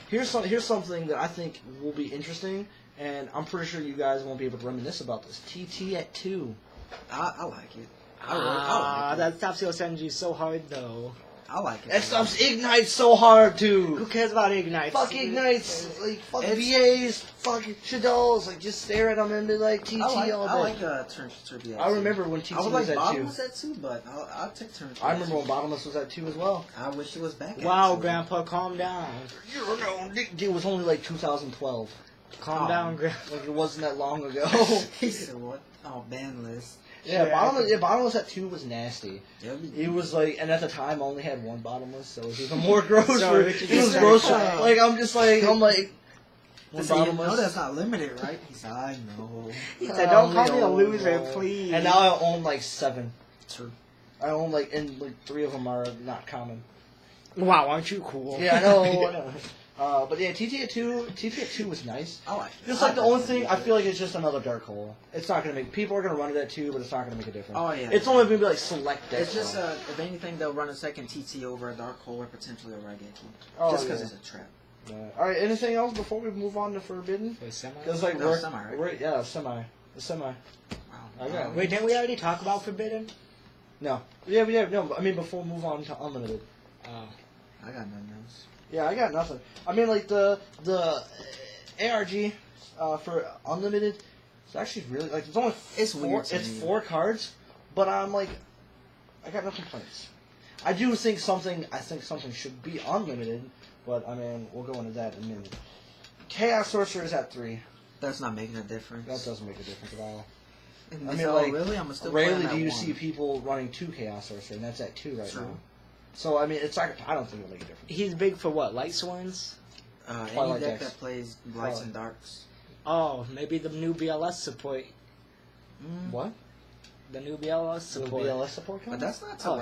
here's something that I think will be interesting, and I'm pretty sure you guys won't be able to reminisce about this. TT at 2. I like it. That stops your Senju so hard though. I like it. That stops Ignite so hard, Who dude. cares about Ignites? Fuck Ignites. Like, fuck VAs. Fuck Shadows. Like, just stare at them and be like, TT all day. I like Turn BS. I remember when TT I would was like at 2. Bottomless at 2, but I'll take Turn. I remember when Bottomless was at 2 as well. I wish it was back Wow, at 2. Grandpa, calm down. It was only like 2012. Calm down, Grandpa. Like, it wasn't that long ago. He said what? Oh, Banlist. Yeah, Bottomless at 2 was nasty. It was like, and at the time I only had 1 Bottomless, so it was even more gross. It was gross. Like, I'm like, one Bottomless. No, that's not limited, right? He said, I know. He said, don't call me a loser, please. And now I own like 7. True. I own like, and like 3 of them are not common. Wow, aren't you cool? Yeah, I know. But yeah, TT at 2 was nice. I like it. Just like the only thing, I feel like it's just another dark hole. It's not gonna make, people are gonna run it at 2, but it's not gonna make a difference. Oh yeah. It's only gonna be like select decks. It's just if anything, they'll run a second TT over a dark hole or potentially a Raigeki. Oh, just because it's a trap. All right. Anything else before we move on to Forbidden? Because like semi, right? The semi. Wow. Okay. Wait, didn't we already talk about Forbidden? No. Yeah, we have no. I mean, before we move on to Unlimited. Oh. I got nothing else. Yeah, I got nothing. I mean, like the ARG for Unlimited, it's actually really like it's only it's 4 cards, but I'm like, I got no complaints. I think something should be unlimited, but I mean, we'll go into that in a minute. Chaos Sorcerer is at 3. That's not making a difference. That doesn't make a difference at all. I mean, like, really, I'm still rarely do you see people running 2 Chaos Sorcerer, and that's at 2 right now. So I mean, it's like, I don't think it'll make a difference. He's big for what? Light Sworns? Any deck that plays lights and darks. Oh, maybe the new BLS support. What? The new BLS support. The BLS support coming? But that's not till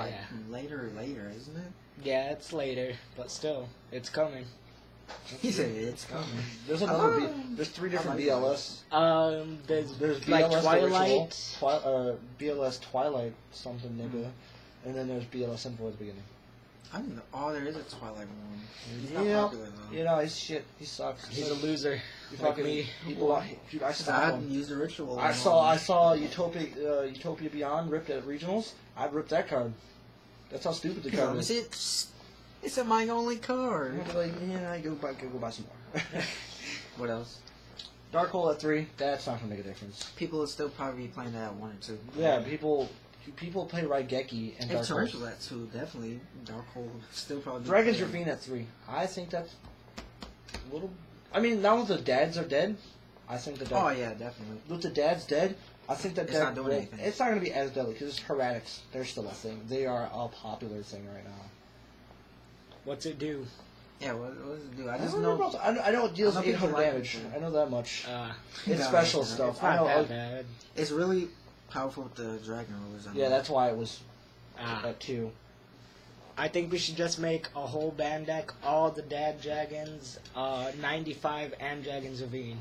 later, isn't it? Yeah, it's later, but still, it's coming. He said it's coming. There's another. There's 3 different BLS. There's BLS like Twilight, BLS Twilight something nigga, and then there's BLS Info at the beginning. I don't know. Oh, there is a Twilight one. He's not popular though. You know, he's shit. He sucks. He's a loser. Like me. Dude, I didn't use the ritual. I saw Utopia Beyond ripped at regionals. I ripped that card. That's how stupid the card is. It's my only card. I'm like, yeah, I go buy some more. What else? Dark Hole at 3. That's not gonna make a difference. People will still probably be playing that at 1 or 2. Yeah, people play Raigeki and Dark Hole. Torrential at 2, definitely. Dark Hole still probably. Dragon's Ravine at 3. I think that's a little. I mean, now that the dads are dead, I think the. Oh yeah, definitely. With the dads dead, I think that it's not doing anything. It's not going to be as deadly because Heretics, they're still a thing. They are a popular thing right now. What's it do? Yeah, what does it do? I know it deals 800 damage. I know that much. It's special stuff. It's not that bad. It's really powerful with the dragon rulers. Yeah, that's why it was at 2. I think we should just make a whole band deck, all the dad dragons, 95 and Dragons Ravine.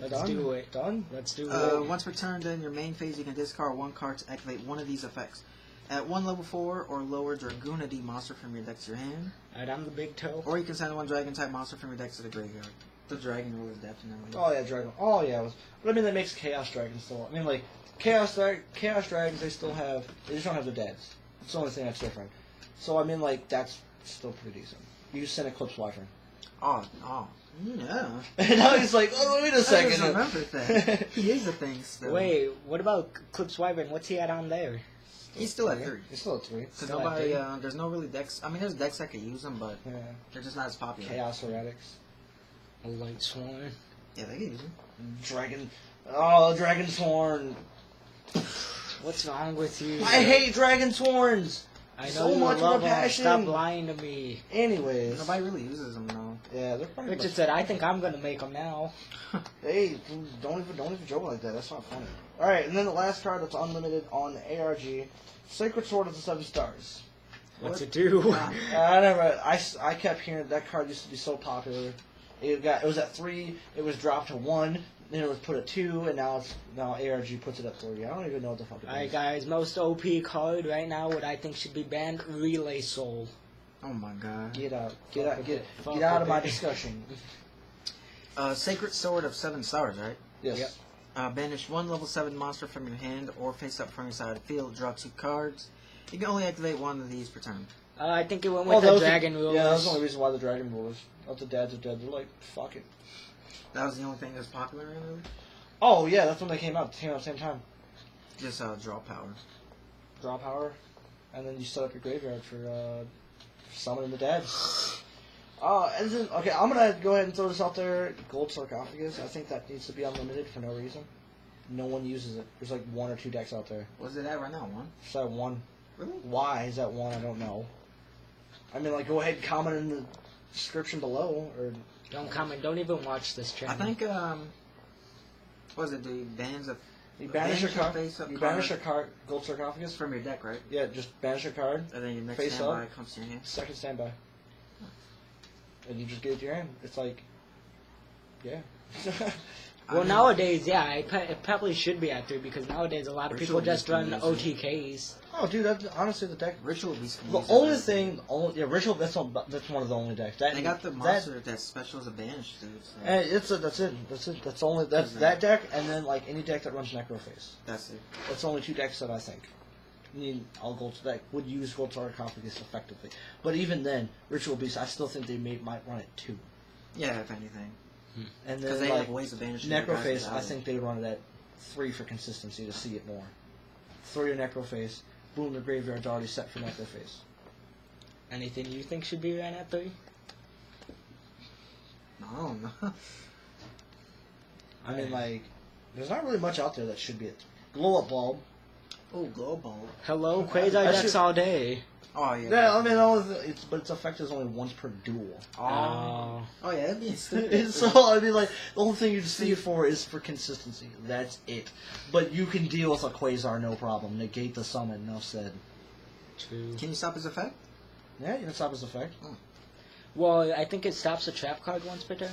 Let's do it. Done? Let's do it. Once per turn, in your main phase, you can discard 1 card to activate one of these effects. At 1 level 4 or lower Dragoonity monster from your deck to your hand. Alright, I'm the big toe. Or you can send 1 dragon type monster from your deck to the graveyard. The dragon rulers definitely. Oh yeah, dragon. Oh yeah. But I mean, that makes Chaos Dragons still. I mean, like Chaos Dragons, they still have. They just don't have the dads. It's the only thing that's different. So I mean, like that's still pretty decent. You send Eclipse Wyvern. Oh, yeah. And now he's like, oh, wait a second. I just remembered that. He is a thing still. Wait, what about Eclipse Wyvern? What's he at on there? He's still at 3. He's still at 3. Because nobody, there's no really decks. I mean, there's decks that could use them, but they're just not as popular. Chaos Erratics. A Light Sworn. Yeah, they can use them. Dragon. Oh, Dragon Sworn. What's wrong with you? I hate Dragon Sworns. I know so you much love more them. passion. Stop lying to me. Anyways. Nobody really uses them, though. Yeah, they're probably. Richard said, I think I'm going to make them now. Hey, don't even joke like that. That's not funny. Alright, and then the last card that's unlimited on ARG. Sacred Sword of the 7 Stars. What's it do? I kept hearing that card used to be so popular. It was at 3, it was dropped to 1, then it was put at 2, and now ARG puts it at 3. I don't even know what the fuck it is. Alright guys, most OP card right now, what I think should be banned, Relay Soul. Oh my god. Get out of my discussion. Sacred Sword of 7 Stars, right? Yes. Yep. Banish 1 level 7 monster from your hand or face up from your side of the field. Draw 2 cards. You can only activate 1 of these per turn. I think it went with the dragon rulers. Yeah, that's the only reason why the dragon rulers. Not the dads are dead. They're like, fuck it. That was the only thing that was popular in it? Oh, yeah, that's when they came out. They came out at the same time. Just draw power. Draw power, and then you set up your graveyard for summoning the dads. And then, okay, I'm going to go ahead and throw this out there. Gold Sarcophagus, I think that needs to be unlimited for no reason. No one uses it. There's like 1 or 2 decks out there. What's it at right now? 1? It's at 1. Really? Why is that 1? I don't know. I mean, like, go ahead and comment in the description below, or... Don't comment. Don't even watch this channel. I think, what was it, the bans of... You banish your card. You banish your card, Gold Sarcophagus. From your deck, right? Yeah, just banish your card. And then your next face standby up, comes to your hand. Second standby. And you just get it to your hand. It's like, yeah. Well, nowadays, yeah, it probably should be at 3 because nowadays a lot of people just run OTKs. Oh, dude, that's honestly the deck. Ritual Beast. The only thing, Ritual. That's one of the only decks. They got the monster that's special as a banish, dude. So. And that's it. That's that deck, and then like any deck that runs Necroface. That's it. That's only 2 decks that I think that would use Gold Sarcophagus effectively. But even then, Ritual Beast, I still think they might run it 2. Yeah, if anything. And then they have ways of banishing Necroface, I think they run it at 3 for consistency to see it more. 3 to Necroface. Boom, the graveyard's already set for Necroface. Anything you think should be ran at 3? I don't know. I mean, like, there's not really much out there that should be at 3. Glow Up Bulb. Oh, Glow Bulb. Hello, Quasi decks all day. Oh, yeah. Yeah, I mean, but its effect is only once per duel. Oh, yeah, that'd be stupid. So, I mean, like, the only thing you see it for is for consistency. That's it. But you can deal with a Quasar, no problem. Negate the summon, enough said. True. Can you stop his effect? Yeah, you can stop his effect. Oh. Well, I think it stops a trap card once per turn,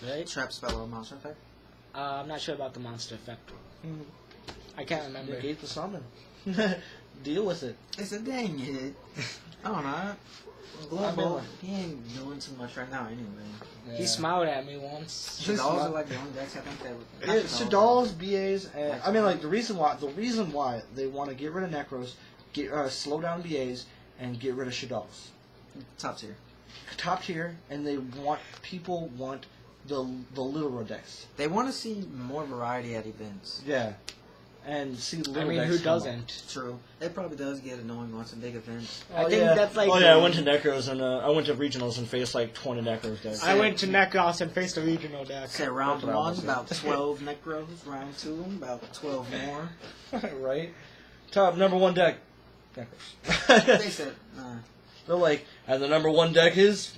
right? Trap spell or monster effect? I'm not sure about the monster effect. I can't remember. Negate the summon. Deal with it. It's a dang hit. I don't know. Glow Bulb, he ain't doing too much right now anyway. Yeah. He smiled at me once. Shadalls are like the only decks I think that would... Yeah, Shadalls, BAs, and I mean, like, the reason why they want to get rid of Necros, slow down BAs, and get rid of Shadalls. Top tier. Top tier, and people want the little decks. They want to see more variety at events. Yeah. And see the little I mean, decks who doesn't? True. It probably does get annoying once in big events. I think that's like... Oh, yeah, I went to Necros, and I went to Regionals and faced like 20 Necros decks. I went to Necros and faced a regional deck. Say round 1, about 12 Necros. Round 2, about 12 more. Right? Top number 1 deck. Necros. They said, They're like, and the number 1 deck is...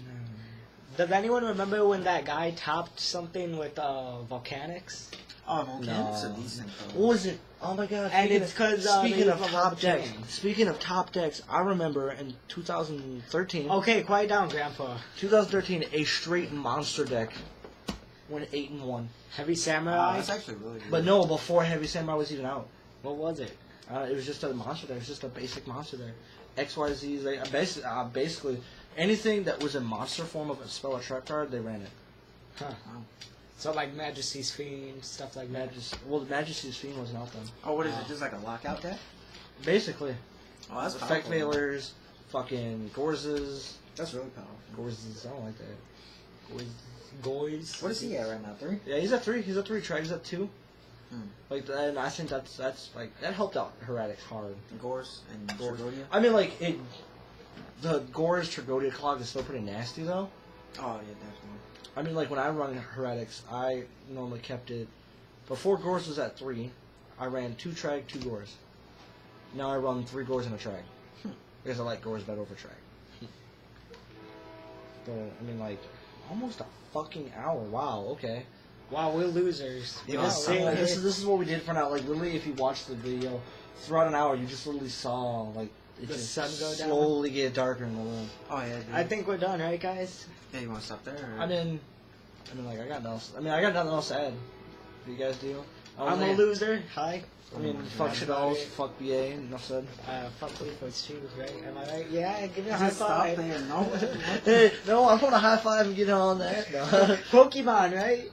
Does anyone remember when that guy topped something with Volcanics? Oh, Volcanic's No. a decent What color. was it? Oh my god! And it's because speaking of top decks, I remember in 2013. Okay, quiet down, Grandpa. 2013, a straight monster deck went 8-1. Heavy Oh, Samurai. that's actually really good. But no, before Heavy Samurai was even out. What was it? It was just a monster deck. It was just a basic monster deck. XYZ, basically anything that was in monster form of a spell or trap card, they ran it. Huh. Wow. So like Majesty's Fiend, stuff like that. Majesty's Fiend wasn't out then. Oh, what is it? Just like a lockout deck? Basically. Oh, that's Effect powerful. Veilers, fucking Gorzes. That's really powerful. Gorzes, I don't like that. Goys. What is he at right now? 3? Yeah, he's at 3. He's at 3. He's at 2. Hmm. Like, and I think that's like that helped out Heretics hard. Gorse and Tragodia? I mean, like the Gorz Tragodia clog is still pretty nasty though. Oh, yeah, definitely. I mean, like when I run Heretics, I normally kept it before Gorz was at 3. I ran 2 Trag, 2 Gorz. Now I run 3 Gorz and a Trag because I like Gorz better over Trag. But I mean, like almost a fucking hour. Wow. Okay. Wow, we're losers. Yeah, We're sitting here- this is what we did for now. Like literally, if you watch the video throughout an hour, you just literally saw like it The just sun go down? slowly get darker in the room. Oh, yeah, dude. I think we're done, right, guys? Yeah, you want to stop there? Or? I mean, like I got nothing else to add. You guys do? I'm a loser. Hi. I mean, fuck Shadalls, fuck BA, enough said. Fuck Leaford's shoes, right? Am I right? Yeah, give me a high Just stop five. there. No. Hey, no, I want a high five and get on that. No. Pokemon, right?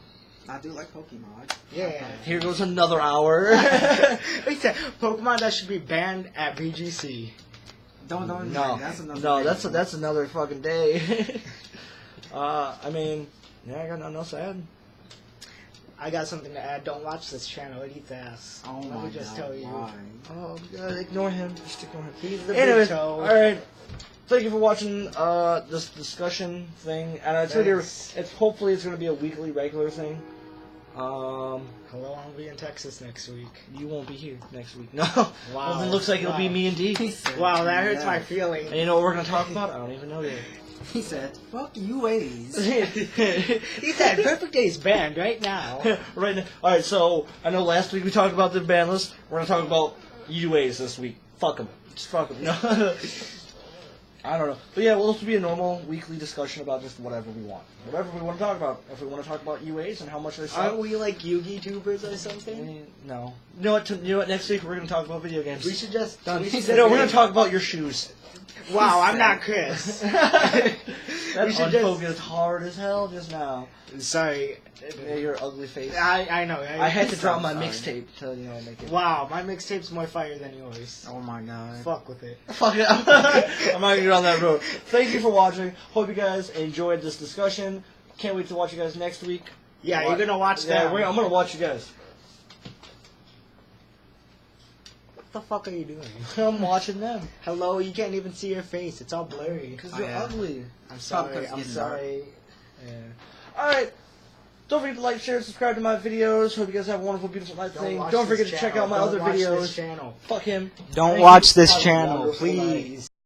I do like Pokemon. Yeah. Here goes another hour. Wait, Pokemon that should be banned at VGC. Don't. No, That's another. no, thing. that's another fucking day. I mean, yeah, I got nothing else to add. I got something to add. Don't watch this channel. It eats ass. Oh Let my me just God, tell you. why? Oh god, ignore him. Just ignore him. He's the Anyway, big toe. alright. Thank you for watching this discussion thing. And it's hopefully it's gonna be a weekly regular thing. Hello, I'll be in Texas next week. You won't be here next week. No. Wow. Well, then it looks like it'll be me and D. Wow, that hurts my feelings. And you know what we're gonna talk about? I don't even know yet. He said, "Fuck you, ways." He said Perfect Day's banned right now. Right now. Alright, so I know last week we talked about the ban list. We're gonna talk about UAs this week. Fuck them. Just fuck them. No. I don't know. But yeah, well, this will be a normal weekly discussion about just whatever we want. Whatever we want to talk about. If we want to talk about UAs and how much they Aren't sell. we like Yugi tubers or something? No. You know what? Next week we're gonna talk about video games. We should just. Done. We should No, we're gonna talk about your shoes. Wow, I'm not Chris. That should unfocused hard as hell just now. Sorry. Yeah, your ugly face. I know. I had to drop my sorry. mixtape to make it. Wow, my mixtape's more fire than yours. Oh my god. Fuck with it. Fuck it. I'm not gonna get on that road. Thank you for watching. Hope you guys enjoyed this discussion. Can't wait to watch you guys next week. Yeah, you're gonna watch that. Yeah, I'm gonna watch you guys. What the fuck are you doing? I'm watching them. Hello, you can't even see your face. It's all blurry. Because Oh, they're yeah. ugly. I'm Probably 'cause sorry. it's I'm getting sorry. Yeah. Alright. Don't forget to like, share, and subscribe to my videos. Hope you guys have a wonderful, beautiful night. watch Don't forget this to check channel. out my Don't other watch videos. this channel. Fuck him. Don't Thank watch you. this Have a channel, wonderful night. please.